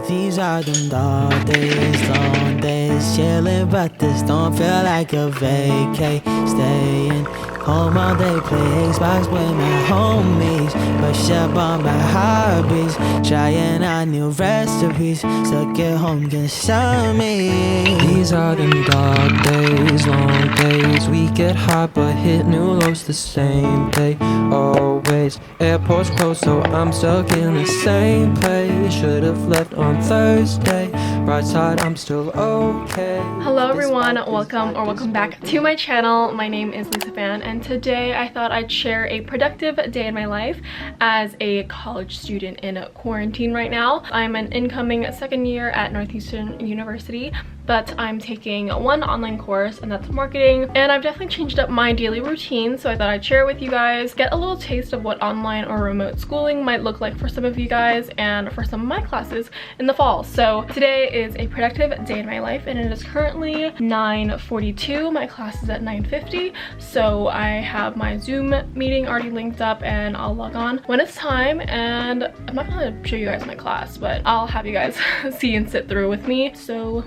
These are them dog days, long days, chillin', but this don't feel like a vacay. Staying home all day, play Xbox with my homies, brush up on my hobbies, trying out new recipes, stuck at home can show me. These are them dog days, long days, we get hot but hit new lows the same day. Always airports closed, so I'm stuck in the same place. Should've left on Thursday, right side I'm still okay. Hello everyone, welcome back to my channel. My name is lisaphan, and today I thought I'd share a productive day in my life as a college student in quarantine right now. I'm an incoming second year at Northeastern University, but I'm taking one online course, and that's marketing, and I've definitely changed up my daily routine, so I thought I'd share it with you guys, get a little taste of what online or remote schooling might look like for some of you guys and for some of my classes in the fall. So today is a productive day in my life, and it is currently 9:42. My class is at 9:50, so I have my Zoom meeting already linked up, and I'll log on when it's time. And I'm not gonna show you guys my class, but I'll have you guys see and sit through with me. So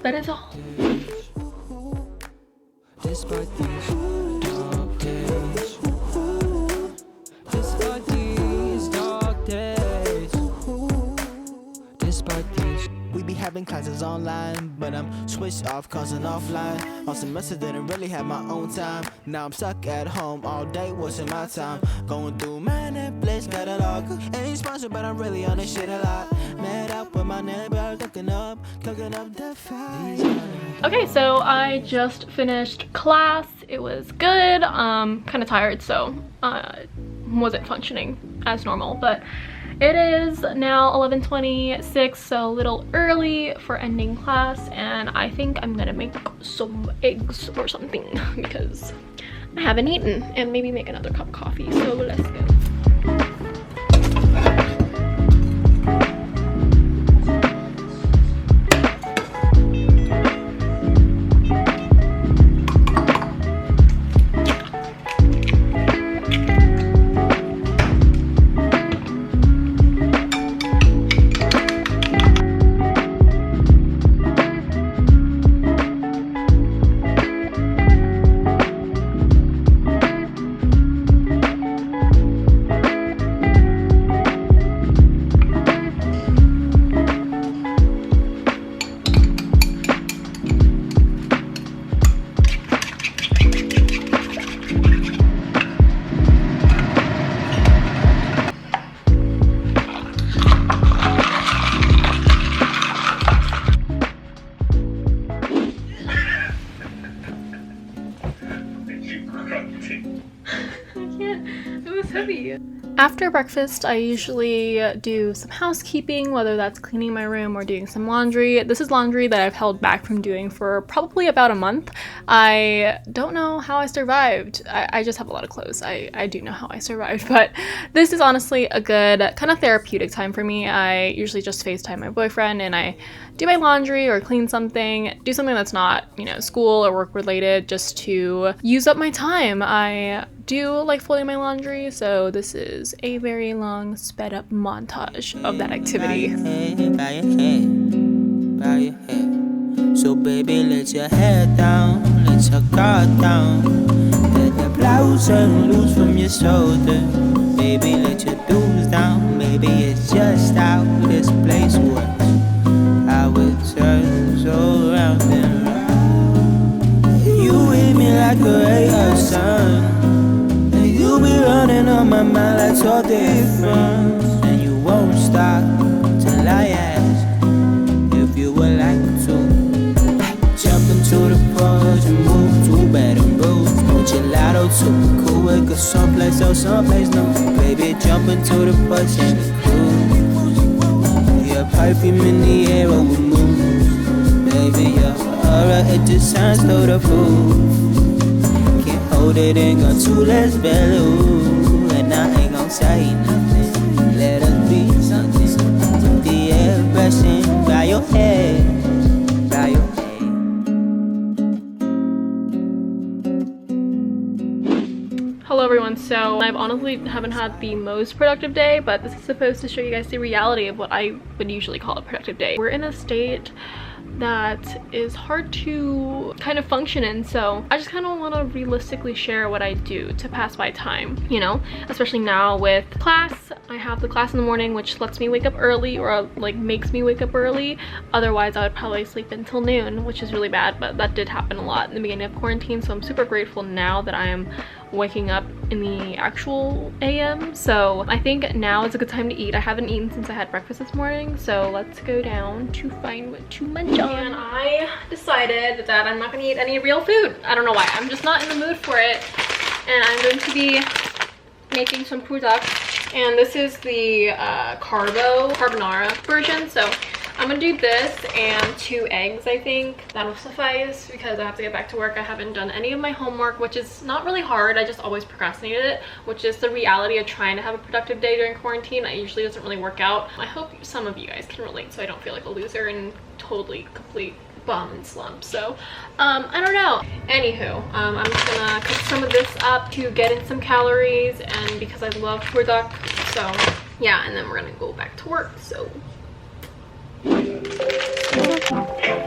that is all. Despite these dark days, despite these dark days, despite these. We be having classes online, but I'm switched off cause I'm offline. All semester didn't really have my own time. Now I'm stuck at home all day wasting my time, going through my Netflix catalog. Ain't sponsored, but I'm really on this shit a lot. Met up with my neighbor, cooking up the fire. Okay, so I just finished class. It was good. Kind of tired, so wasn't functioning as normal, but it is now 11:26, so a little early for ending class, and I think I'm gonna make some eggs or something because I haven't eaten, and maybe make another cup of coffee. So let's go. After breakfast, I usually do some housekeeping, whether that's cleaning my room or doing some laundry. This is laundry that I've held back from doing for probably about a month. I don't know how I survived. I just have a lot of clothes. I do know how I survived, but this is honestly a good kind of therapeutic time for me. I usually just FaceTime my boyfriend and I do my laundry or clean something, do something that's not, you know, school or work related, just to use up my time. I do like folding my laundry, so this is a very long sped up montage of that activity. Bow your head. So baby, let your head down, let your guard down, let the blouse turn loose from your shoulder. Baby, let your dues down. Maybe it's just how this place works, how it turns around and round. You hit me like a ray of sun, you be running on my mind like so different, and you won't stop till I ask if you would like to jump into the porch and move to bed and bruise. No gelato too cool, we go someplace else, someplace new. Baby, jump into the porch and cool. Your perfume in the air when we move. Baby, your aura, it just sounds so the fool. Hold it and go to let's value, and I ain't gon' say nothing. Let Hello everyone, so I've honestly haven't had the most productive day, but this is supposed to show you guys the reality of what I would usually call a productive day. We're in a state that is hard to kind of function in, so I just kind of want to realistically share what I do to pass my time, you know, especially now with class. I have the class in the morning, which lets me wake up early, or like makes me wake up early. Otherwise I would probably sleep until noon, which is really bad, but that did happen a lot in the beginning of quarantine, so I'm super grateful now that I am waking up in the actual AM. So I think now is a good time to eat. I haven't eaten since I had breakfast this morning, so let's go down to find what to munch on. And I decided that I'm not going to eat any real food. I don't know why. I'm just not in the mood for it, and I'm going to be making some product. And this is the carbonara version, so I'm gonna do this and 2 eggs. I think that'll suffice because I have to get back to work. I haven't done any of my homework, which is not really hard. I just always procrastinated it, which is the reality of trying to have a productive day during quarantine. It usually doesn't really work out. I hope some of you guys can relate so I don't feel like a loser and totally complete bum and slump. So I don't know. Anywho, I'm just gonna cook some of this up to get in some calories, and because I love product, so yeah, and then we're gonna go back to work. So trying to explore options,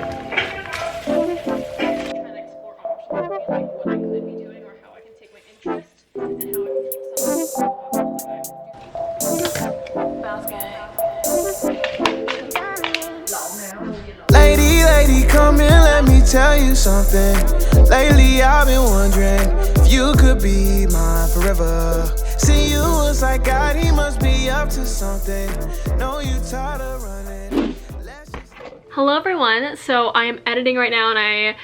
like what I could be doing or how I can take my interest and how I can keep some Lady, come in, let me tell you something. Lately I've been wondering if you could be mine forever. See, you was like God, he must be up to something. Know you tired of running. Hello everyone, so I am editing right now and I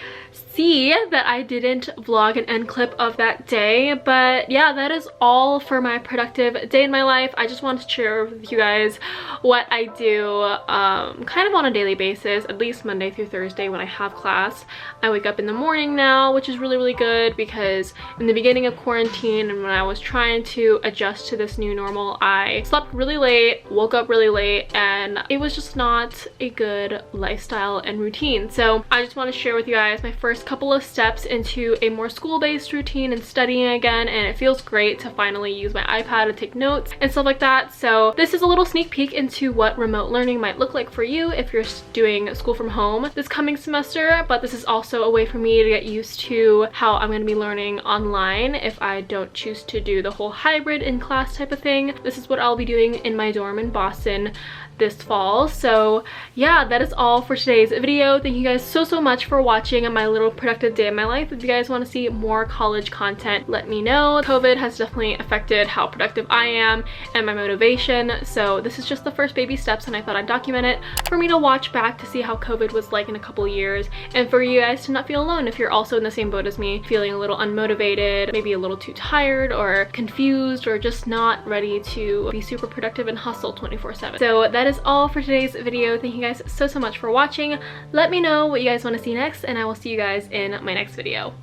see that I didn't vlog an end clip of that day, but yeah, that is all for my productive day in my life. I just wanted to share with you guys what I do kind of on a daily basis, at least Monday through Thursday when I have class. I wake up in the morning now, which is really good because in the beginning of quarantine and when I was trying to adjust to this new normal, I slept really late, woke up really late, and it was just not a good lifestyle and routine. So I just want to share with you guys my first couple of steps into a more school-based routine and studying again, and it feels great to finally use my iPad to take notes and stuff like that. So this is a little sneak peek into what remote learning might look like for you if you're doing school from home this coming semester, but this is also a way for me to get used to how I'm going to be learning online if I don't choose to do the whole hybrid in class type of thing. This is what I'll be doing in my dorm in Boston this fall. So yeah, that is all for today's video. Thank you guys so much for watching my little productive day in my life. If you guys want to see more college content, let me know. COVID has definitely affected how productive I am and my motivation, so this is just the first baby steps, and I thought I'd document it for me to watch back to see how COVID was like in a couple years, and for you guys to not feel alone if you're also in the same boat as me, feeling a little unmotivated, maybe a little too tired or confused, or just not ready to be super productive and hustle 24/7. So that is all for today's video. Thank you guys so much for watching. Let me know what you guys want to see next, and I will see you guys in my next video.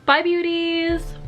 Bye beauties!